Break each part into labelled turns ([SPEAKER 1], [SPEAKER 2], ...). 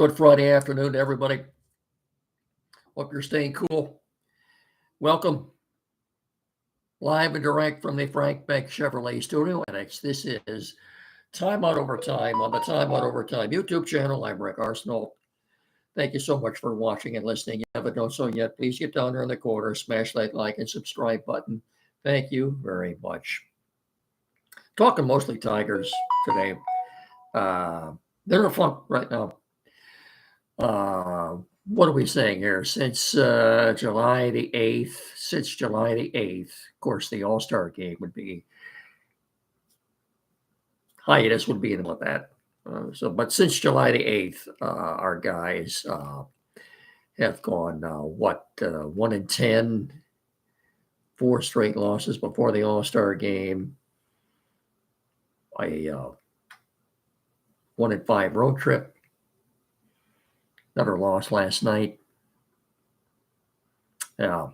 [SPEAKER 1] Good Friday afternoon to everybody. Hope you're staying cool. Welcome live and direct from the Frank Beck Chevrolet Studio Annex. This is Time Out Overtime on the Time Out Overtime YouTube channel. I'm Rick Arsenal. Thank you so much for watching and listening. If you haven't done so yet, please get down there in the corner, smash that like and subscribe button. Thank you very much. Talking mostly Tigers today. They're a funk right now. What are we saying here? Since July the 8th, of course, the All-Star game would be hiatus would be in with that. But since July the 8th, our guys have gone 1-10, 4 straight losses before the All-Star game, a 1-5 road trip. Another loss last night. Yeah.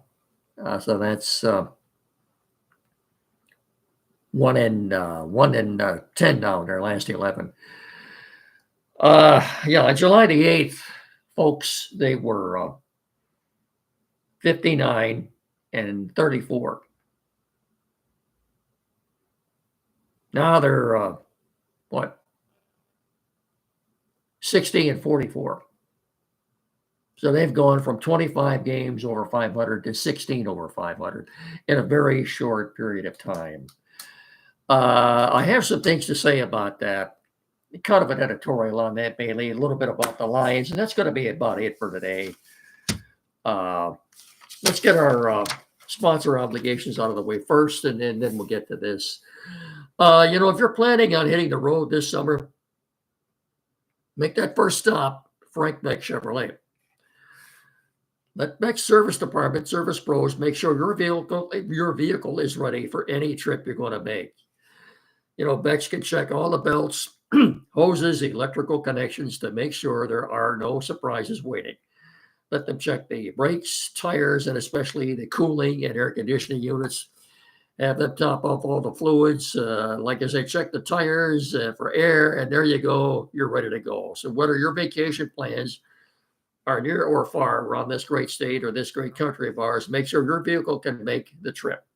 [SPEAKER 1] So that's 1-10 now in their last 11. On July the 8th, folks, they were 59-34. Now they're 60-44. So they've gone from 25 games over 500 to 16 over 500 in a very short period of time. I have some things to say about that. Kind of an editorial on that, Bailey, a little bit about the Lions, and that's going to be about it for today. Let's get our sponsor obligations out of the way first, and then we'll get to this. If you're planning on hitting the road this summer, make that first stop, Frank Beck Chevrolet. Let Beck's service department, Service Pros, make sure your vehicle is ready for any trip you're going to make. Beck's can check all the belts, hoses, electrical connections to make sure there are no surprises waiting. Let them check the brakes, tires, and especially the cooling and air conditioning units. Have them top off all the fluids. Like I say, check the tires for air, and there you go. You're ready to go. So whether your vacation plans are near or far around this great state or this great country of ours, make sure your vehicle can make the trip.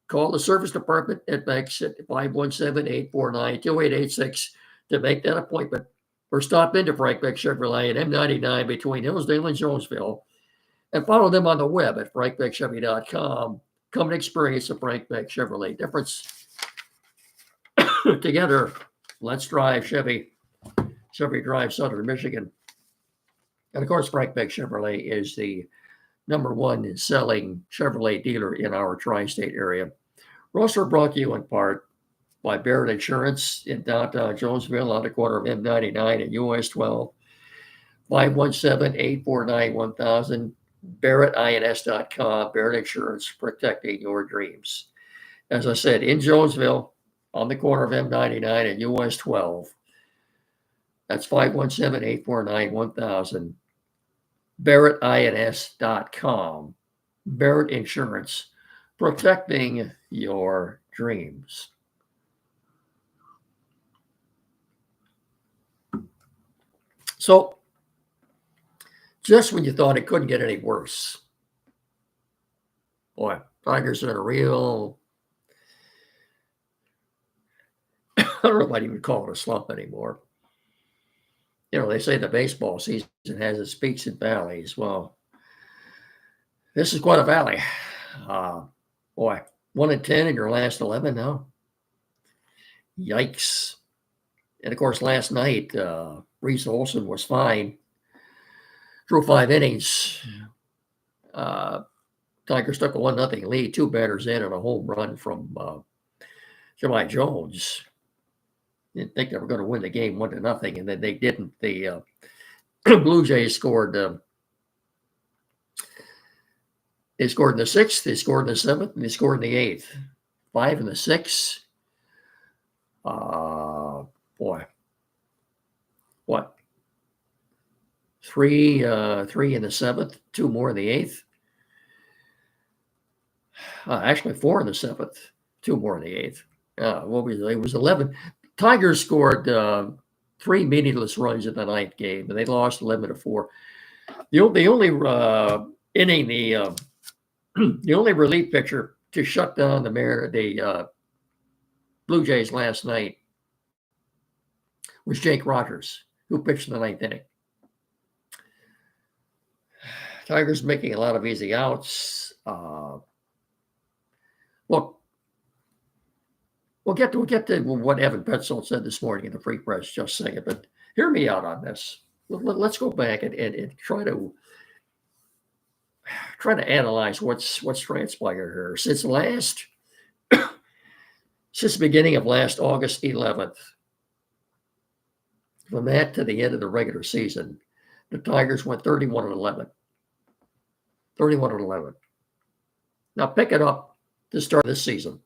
[SPEAKER 1] Call the service department at Beck's at 517-849-2886 to make that appointment, or stop into Frank Beck Chevrolet at M99 between Hillsdale and Jonesville, and follow them on the web at frankbeckchevy.com. Come and experience the Frank Beck Chevrolet difference. Together, let's drive Chevy. Chevy drive Southern Michigan. And of course, Frank Beck Chevrolet is the #1 selling Chevrolet dealer in our tri-state area. We're also brought to you in part by Barrett Insurance in downtown Jonesville on the corner of M99 and US 12. 517-849-1000. BarrettINS.com. Barrett Insurance, protecting your dreams. As I said, in Jonesville on the corner of M99 and US 12. That's 517-849-1000. BarrettINS.com. Barrett Insurance, protecting your dreams. So, just when you thought it couldn't get any worse, boy, Tigers are in a real, I don't know if I'd even call it a slump anymore. They say the baseball season has its peaks and valleys. Well, this is quite a valley. 1-10 in your last 11 now. Yikes. And of course, last night, Reese Olson was fine. Threw 5 innings. Tigers took a 1-0 lead, 2 batters in, and a home run from Jemai Jones. Didn't think they were going to win the game 1-0, and then they didn't. The Blue Jays scored. They scored in the 6th, they scored in the 7th, and they scored in the 8th. 5 in the 6th. What? 3 in the 7th, 2 more in the 8th. Actually, 4 in the 7th, 2 more in the 8th. It was 11. Tigers scored 3 meaningless runs in the ninth game, and they lost 11-4. The only inning, the only relief pitcher to shut down the Blue Jays last night was Jake Rogers, who pitched in the ninth inning. Tigers making a lot of easy outs. Look, we'll get to what Evan Petzold said this morning in the Free Press just a second, but hear me out on this. Let's go back and try to analyze what's transpired here since the beginning of last August 11th. From that to the end of the regular season, the Tigers went 31-11. 31-11. Now pick it up to start this season.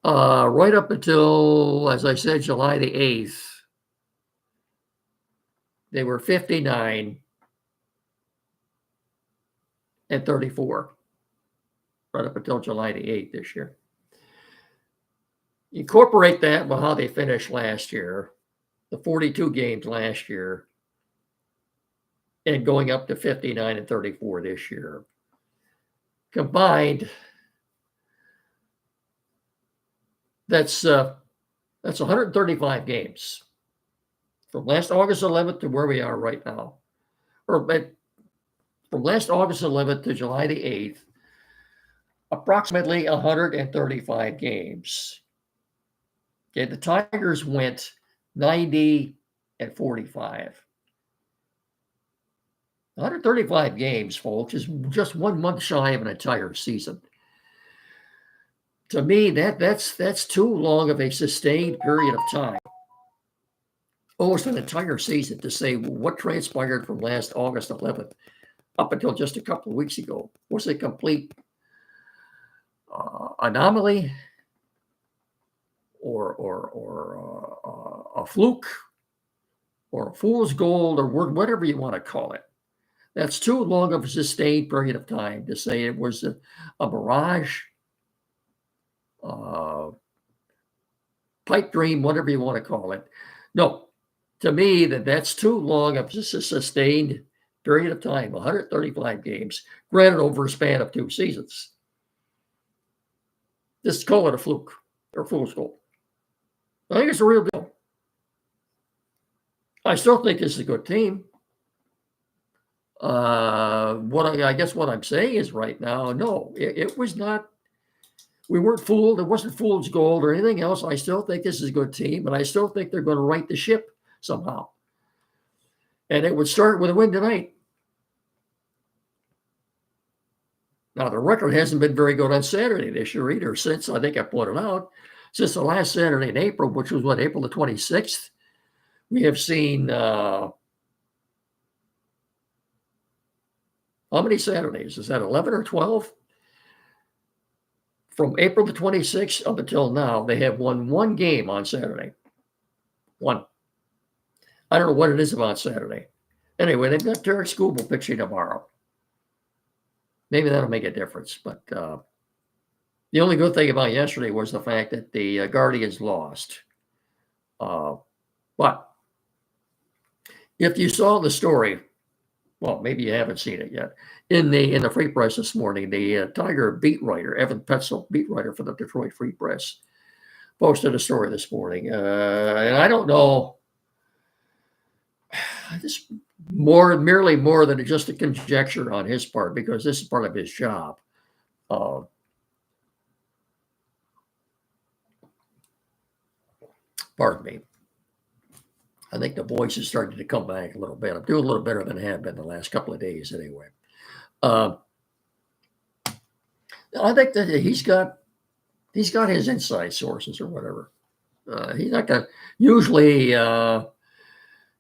[SPEAKER 1] Right up until, as I said, July the 8th, they were 59-34. Right up until July the 8th this year. Incorporate that with how they finished last year, the 42 games last year, and going up to 59-34 this year. Combined, that's 135 games from last August 11th to where we are right now, or from last August 11th to July the 8th, approximately 135 games. Okay, the Tigers went 90-45. 135 games, folks, is just 1 month shy of an entire season. To me, that's too long of a sustained period of time. Almost an entire season to say what transpired from last August 11th up until just a couple of weeks ago was a complete anomaly or a fluke or a fool's gold or whatever you want to call it. That's too long of a sustained period of time to say it was a mirage, pipe dream, whatever you want to call it. No, to me, that's too long of a sustained period of time, 135 games, granted over a span of 2 seasons. Just call it a fluke or fool's gold. I think it's a real deal. I still think this is a good team. I guess what I'm saying is right now, no, it was not. We weren't fooled. It wasn't fool's gold or anything else. I still think this is a good team, and I still think they're going to right the ship somehow. And it would start with a win tonight. Now, the record hasn't been very good on Saturday this year either, since I think I pointed out, since the last Saturday in April, which was April the 26th, we have seen how many Saturdays? Is that 11 or 12? From April the 26th up until now, they have won 1 game on Saturday. 1. I don't know what it is about Saturday. Anyway, they've got Derek Skubal pitching tomorrow. Maybe that'll make a difference. But the only good thing about yesterday was the fact that the Guardians lost. But if you saw the story, well, maybe you haven't seen it yet. In the Free Press this morning, the Tiger beat writer, Evan Petzold, beat writer for the Detroit Free Press, posted a story this morning. And I don't know, this merely more than just a conjecture on his part, because this is part of his job. Pardon me. I think the voice is starting to come back a little bit. I'm doing a little better than I have been the last couple of days anyway. I think that he's got his inside sources or whatever. He's not going to, usually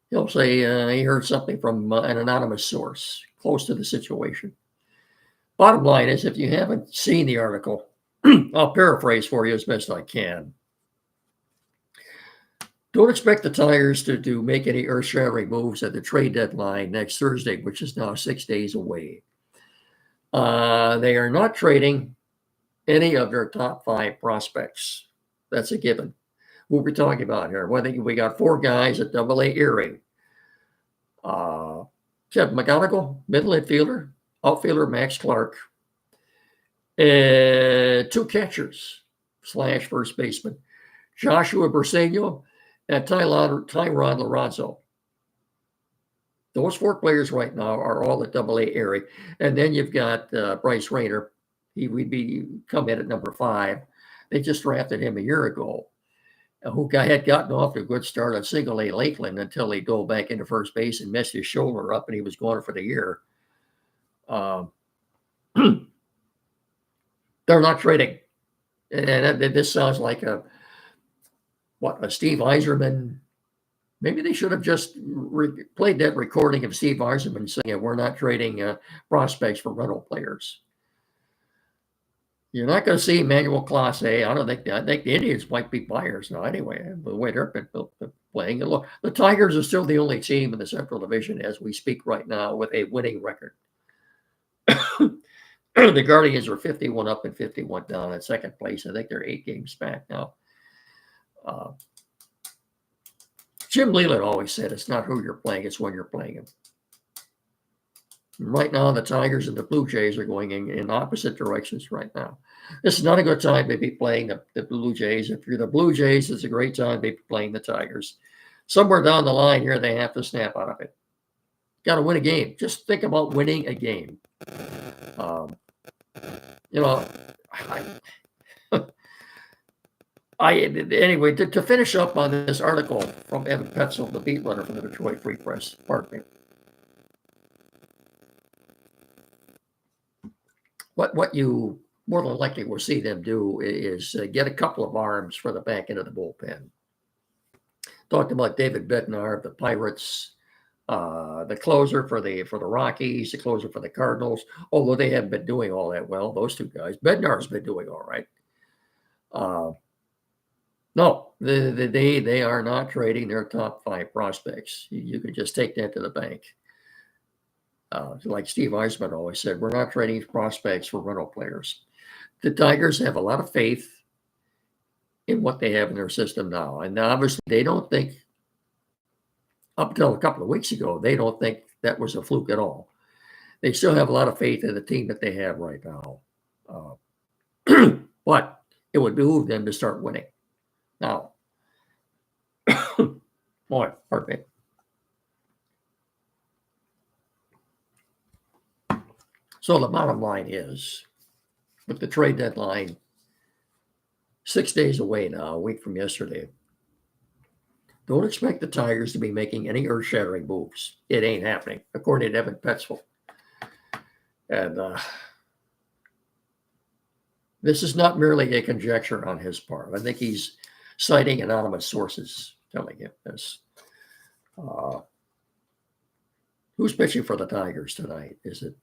[SPEAKER 1] he'll say he heard something from an anonymous source close to the situation. Bottom line is, if you haven't seen the article, I'll paraphrase for you as best I can. Don't expect the Tigers to make any earth-shattering moves at the trade deadline next Thursday, which is now 6 days away. They are not trading any of their top 5 prospects. That's a given. Who we're talking about here? Well, I think we got 4 guys at Double-A Erie. Kevin McGonigal, middle infielder, outfielder Max Clark, and 2 catchers / first baseman, Joshua Briseño and Tyron Lorenzo. Those 4 players right now are all at Double-A Erie. And then you've got Bryce Rayner. He would come in at number 5. They just drafted him a year ago, who had gotten off to a good start on Single-A Lakeland until he dove back into first base and messed his shoulder up, and he was gone for the year. They're not trading. And this sounds like a Steve Yzerman. Maybe they should have just played that recording of Steve Yzerman saying, we're not trading prospects for rental players. You're not going to see Emmanuel Clase. I think the Indians might be buyers now anyway, the way they're playing. And look, the Tigers are still the only team in the Central Division as we speak right now with a winning record. The Guardians are 51 up and 51 down in second place. I think they're 8 games back now. Jim Leland always said it's not who you're playing, it's when you're playing them. Right now, the Tigers and the Blue Jays are going in opposite directions right now. This is not a good time to be playing the Blue Jays. If you're the Blue Jays, it's a great time to be playing the Tigers. Somewhere down the line here, they have to snap out of it. Got to win a game. Just think about winning a game. Anyway, to finish up on this article from Evan Petzel, the beat runner from the Detroit Free Press. Pardon me. What you more than likely will see them do is get a couple of arms for the back end of the bullpen. Talked about David Bednar of the Pirates, the closer for the Rockies, the closer for the Cardinals. Although they haven't been doing all that well, those 2 guys. Bednar's been doing all right. No, they are not trading their top 5 prospects. You could just take that to the bank. Like Steve Yzerman always said, we're not trading prospects for rental players. The Tigers have a lot of faith in what they have in their system now. And obviously they don't think, up until a couple of weeks ago, they don't think that was a fluke at all. They still have a lot of faith in the team that they have right now. But it would behoove them to start winning. Now, boy, pardon me. So the bottom line is, with the trade deadline 6 days away now, a week from yesterday, don't expect the Tigers to be making any earth-shattering moves. It ain't happening, according to Evan Petzel. And this is not merely a conjecture on his part. I think he's citing anonymous sources telling him this. Who's pitching for the Tigers tonight? Is it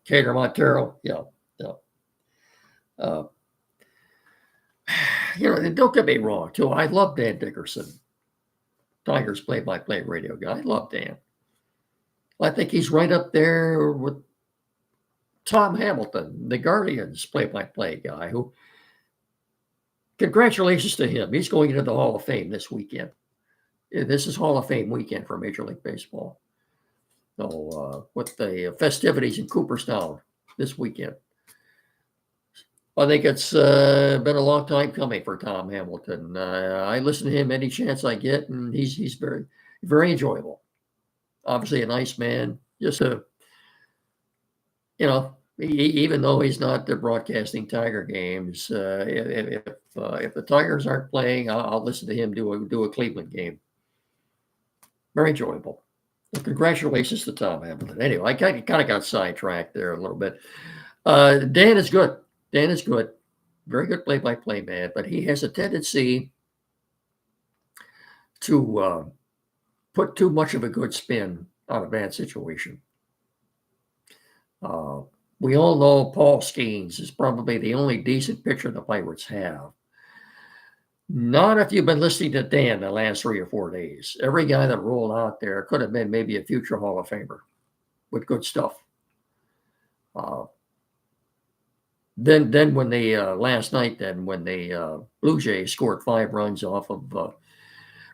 [SPEAKER 1] Cater Montero? Yeah. Don't get me wrong, too. I love Dan Dickerson, Tigers play-by-play radio guy. I love Dan. I think he's right up there with Tom Hamilton, the Guardians play-by-play guy, who, congratulations to him. He's going into the Hall of Fame this weekend. This is Hall of Fame weekend for Major League Baseball. So with the festivities in Cooperstown this weekend. I think it's been a long time coming for Tom Hamilton. I listen to him any chance I get, and he's very, very enjoyable. Obviously a nice man. Just even though he's not broadcasting Tiger games, if the Tigers aren't playing, I'll listen to him do a Cleveland game. Very enjoyable. Well, congratulations to Tom Hamilton. Anyway, I kind of got sidetracked there a little bit. Dan is good. Dan is good. Very good play-by-play man, but he has a tendency to put too much of a good spin on a bad situation. We all know Paul Skeens is probably the only decent pitcher the Pirates have. Not if you've been listening to Dan the last 3 or 4 days. Every guy that rolled out there could have been maybe a future Hall of Famer with good stuff. Then when they last night, then when the Blue Jays scored 5 runs off of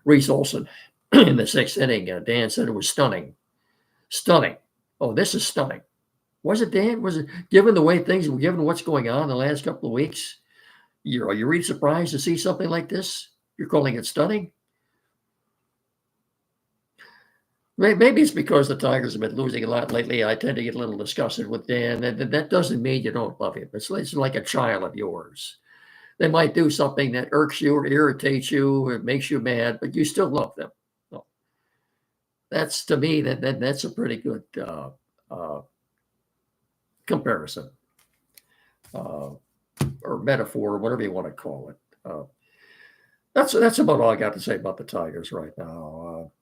[SPEAKER 1] Reese Olson in the 6th inning, Dan said it was stunning, stunning. Oh, this is stunning. Was it, Dan? Was it, given the way things, given what's going on the last couple of weeks? Are you really surprised to see something like this? You're calling it stunning? Maybe it's because the Tigers have been losing a lot lately. I tend to get a little disgusted with Dan. That doesn't mean you don't love him. It's like a child of yours. They might do something that irks you or irritates you or makes you mad, but you still love them. So that's, to me, that's a pretty good uh, comparison uh, or metaphor, whatever you want to call it. That's about all I got to say about the Tigers right now.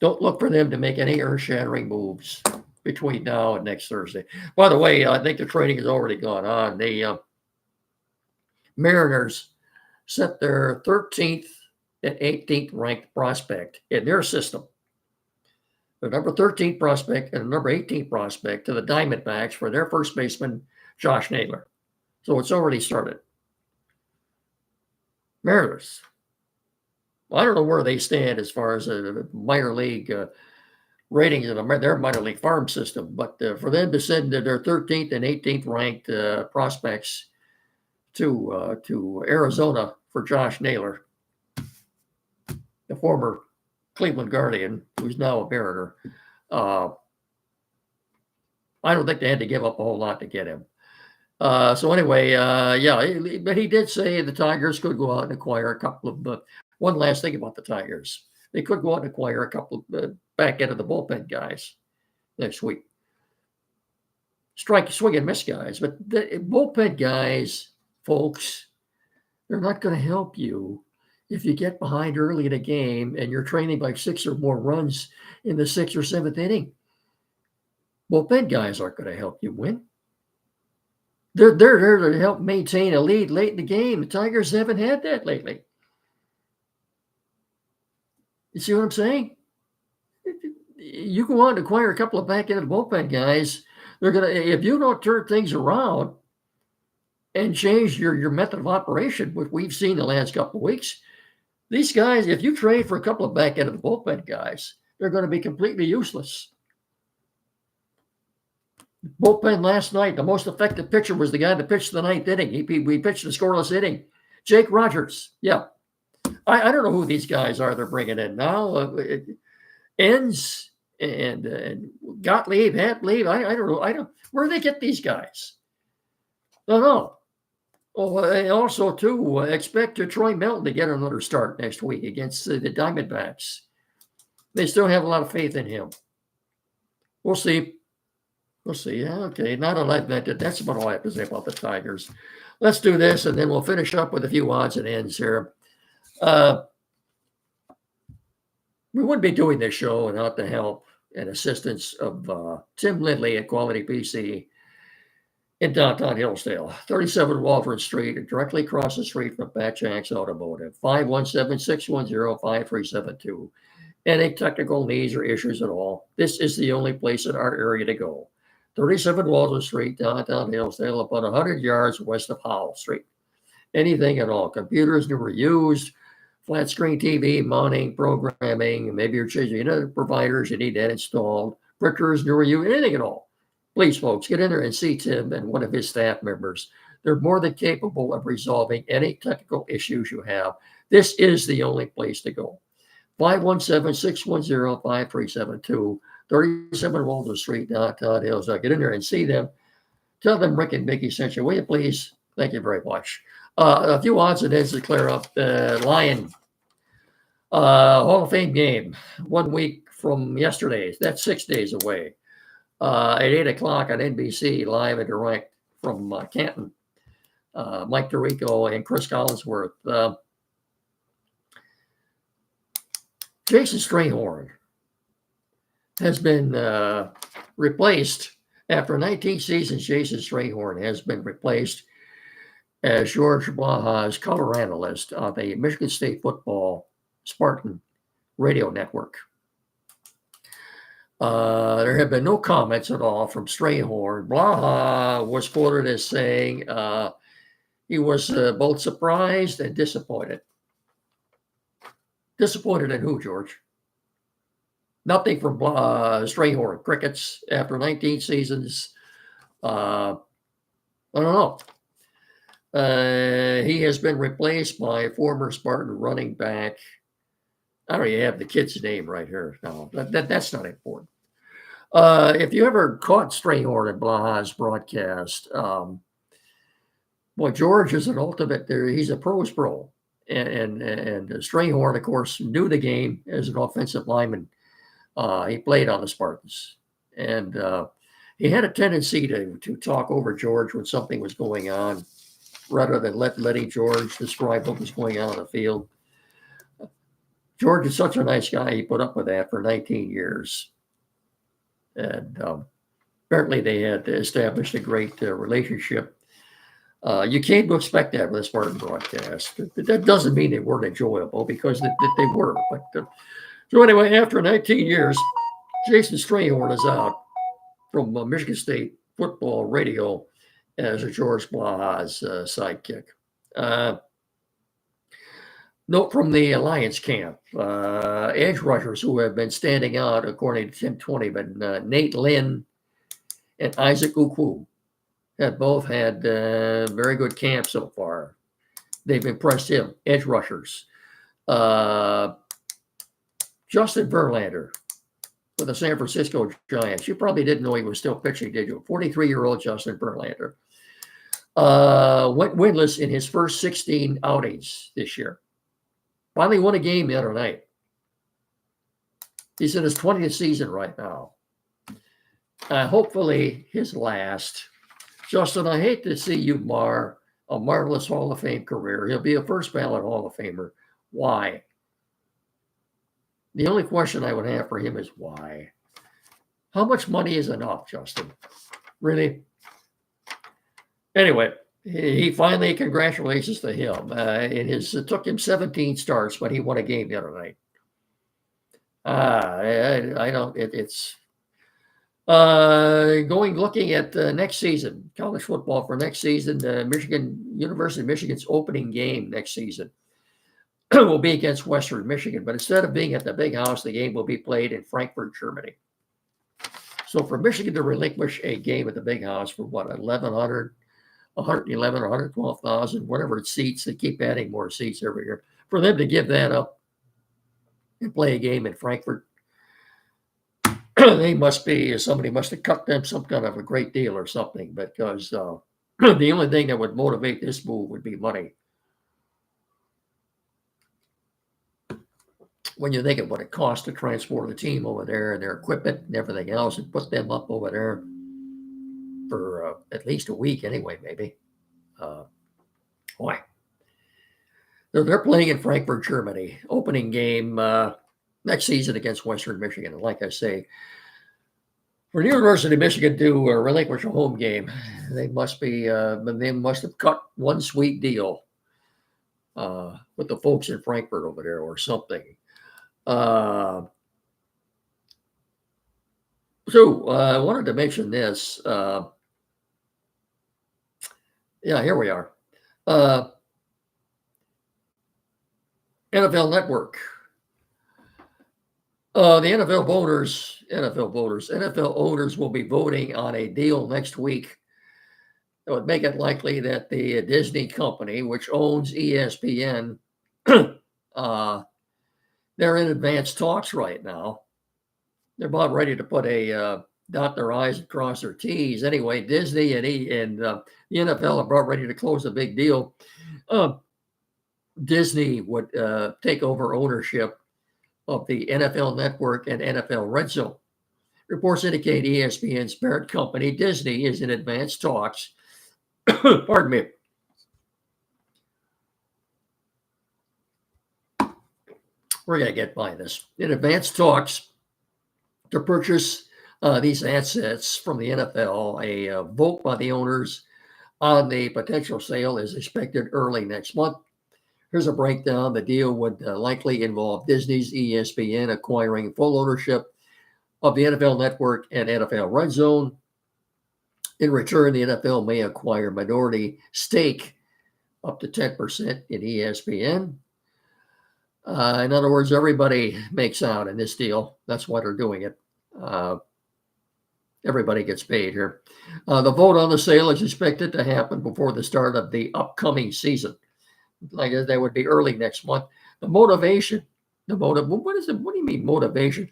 [SPEAKER 1] Don't look for them to make any earth-shattering moves between now and next Thursday. By the way, I think the training has already gone on. The Mariners sent their 13th and 18th ranked prospect in their system, the number 13th prospect and the number 18th prospect, to the Diamondbacks for their first baseman, Josh Naylor. So it's already started. Mariners. I don't know where they stand as far as a minor league ratings in their minor league farm system, but for them to send their 13th and 18th ranked prospects to Arizona for Josh Naylor, the former Cleveland Guardian, who's now a Mariner, I don't think they had to give up a whole lot to get him. So anyway, yeah, but he did say the Tigers could go out and acquire a couple of. One last thing about the Tigers, they could go out and acquire a couple of back end of the bullpen guys next week. Swing and miss guys, but the bullpen guys, folks, they're not going to help you if you get behind early in a game and you're trailing by 6 or more runs in the 6th or 7th inning. Bullpen guys aren't going to help you win. They're there to help maintain a lead late in the game. The Tigers haven't had that lately. You see what I'm saying? You go out and acquire a couple of back end of the bullpen guys. They're gonna, if you don't turn things around and change your method of operation, which we've seen the last couple of weeks, these guys, if you trade for a couple of back end of the bullpen guys, they're going to be completely useless. Bullpen last night, the most effective pitcher was the guy that pitched the 9th inning. We pitched the scoreless inning. Jake Rogers. Yeah. I don't know who these guys are they're bringing in now. Enns and Gottlieb, Hatley. I don't know. Where do they get these guys? No, no. Oh, and also, too, expect Troy Melton to get another start next week against the Diamondbacks. They still have a lot of faith in him. We'll see. We'll see. Yeah, okay. Not a lot. That's about all I have to say about the Tigers. Let's do this, and then we'll finish up with a few odds and ends here. We wouldn't be doing this show without the help and assistance of Tim Lindley at Quality PC in downtown Hillsdale, 37 Walford Street, directly across the street from Pat Jack's Automotive, 517-610-5372. Any technical needs or issues at all, this is the only place in our area to go. 37 Walford Street, downtown Hillsdale, about 100 yards west of Howell Street. Anything at all, computers, new or used, flat screen TV, mounting, programming, maybe you're changing other providers, you need that installed, printers, new or used, anything at all. Please, folks, get in there and see Tim and one of his staff members. They're more than capable of resolving any technical issues you have. This is the only place to go. 517-610-5372, 37 Walter Street, downtown Hillsdale. Get in there and see them. Tell them Rick and Mickey sent you. Will you please? Thank you very much. A few odds and ends to clear up. The Lion Hall of Fame game, 1 week from yesterday. That's 6 days away. At 8 o'clock on NBC, live and direct from Canton. Mike DeRico and Chris Collinsworth. Jason Strayhorn has been replaced. After 19 seasons, Jason Strayhorn has been replaced as George Blaha's color analyst on the Michigan State Football Spartan radio network. There have been no comments at all from Strayhorn. Blaha was quoted as saying he was both surprised and disappointed. Disappointed in who, George? Nothing from Strayhorn. Crickets after 19 seasons. I don't know. He has been replaced by former Spartan running back. I don't even have the kid's name right here. No, that's not important. If you ever caught Strayhorn and Blaha's broadcast, boy, George is an ultimate. He's a pro's pro, and Strayhorn, of course, knew the game as an offensive lineman. He played on the Spartans, and he had a tendency to talk over George when something was going on, rather than letting George describe what was going on the field. George is such a nice guy. He put up with that for 19 years. And apparently they had established a great relationship. You came to expect that with a Spartan broadcast. That doesn't mean they weren't enjoyable, because they were. But so anyway, after 19 years, Jason Strayhorn is out from Michigan State football radio as a George Blaha's sidekick. Note from the Alliance camp, edge rushers who have been standing out, according to Tim Twentyman, Nate Lynn and Isaac Ukwu have both had very good camps so far. They've impressed him, edge rushers. Justin Verlander with the San Francisco Giants. You probably didn't know he was still pitching, did you? 43-year-old Justin Verlander. Went winless in his first 16 outings this year. Finally won a game the other night. He's in his 20th season right now. Hopefully his last. Justin, I hate to see you mar a marvelous Hall of Fame career. He'll be a first ballot Hall of Famer. Why? The only question I would have for him is why? How much money is enough, Justin? Really? Anyway, he finally, congratulations to him. It took him 17 starts, but he won a game the other night. Looking at next season, college football for next season. University of Michigan's opening game next season will be against Western Michigan, but instead of being at the Big House, the game will be played in Frankfurt, Germany. So for Michigan to relinquish a game at the Big House for what, 1,1100, 111 or 112,000, whatever it seats, they keep adding more seats every year. For them to give that up and play a game in Frankfurt, somebody must have cut them some kind of a great deal or something, because the only thing that would motivate this move would be money. When you think of what it costs to transport the team over there and their equipment and everything else and put them up over there for at least a week anyway, maybe. Boy. They're playing in Frankfurt, Germany. Opening game next season against Western Michigan. And like I say, for the University of Michigan to relinquish a home game, they must have cut one sweet deal with the folks in Frankfurt over there or something. So I wanted to mention this. Here we are. NFL Network. The NFL owners will be voting on a deal next week that would make it likely that the Disney company, which owns ESPN, they're in advanced talks right now. They're about ready to put a dot their I's and cross their T's. Anyway, Disney and the NFL are about ready to close a big deal. Disney would take over ownership of the NFL Network and NFL Red Zone. Reports indicate ESPN's parent company, Disney, is in advanced talks. Pardon me. We're going to get by this. In advanced talks to purchase these assets from the NFL, a vote by the owners on the potential sale is expected early next month. Here's a breakdown. The deal would likely involve Disney's ESPN acquiring full ownership of the NFL Network and NFL Red Zone. In return, the NFL may acquire minority stake up to 10% in ESPN. In other words, everybody makes out in this deal. That's why they're doing it. Everybody gets paid here. The vote on the sale is expected to happen before the start of the upcoming season. Like that would be early next month. What is it? What do you mean motivation?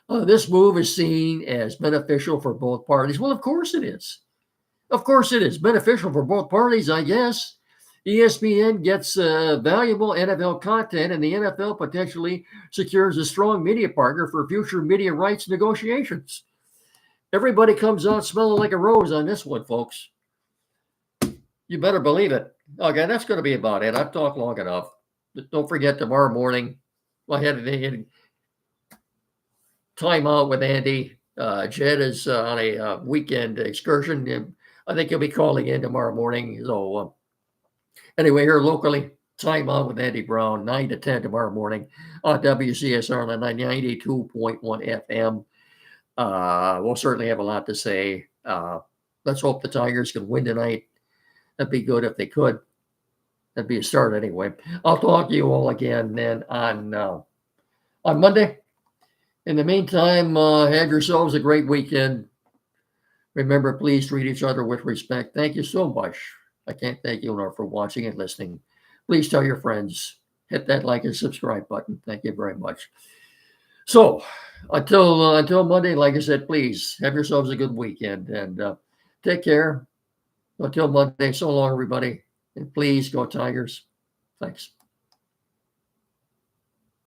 [SPEAKER 1] This move is seen as beneficial for both parties. Well, of course it is. Of course it is beneficial for both parties, I guess. ESPN gets valuable NFL content, and the NFL potentially secures a strong media partner for future media rights negotiations. Everybody comes out smelling like a rose on this one, folks. You better believe it. Okay, that's going to be about it. I've talked long enough. Don't forget tomorrow morning, I had a time out with Andy. Jed is on a weekend excursion. I think he'll be calling in tomorrow morning. So anyway, here locally, time out with Andy Brown, 9 to 10 tomorrow morning on WCSR on 92.1 FM. We'll certainly have a lot to say. Let's hope the Tigers can win tonight. That'd be good if they could. That'd be a start anyway. I'll talk to you all again then on Monday. In the meantime, have yourselves a great weekend. Remember, please treat each other with respect. Thank you so much. I can't thank you enough for watching and listening. Please tell your friends. Hit that like and subscribe button. Thank you very much. So until Monday, like I said, please have yourselves a good weekend and take care. Until Monday, so long, everybody. And please go Tigers. Thanks.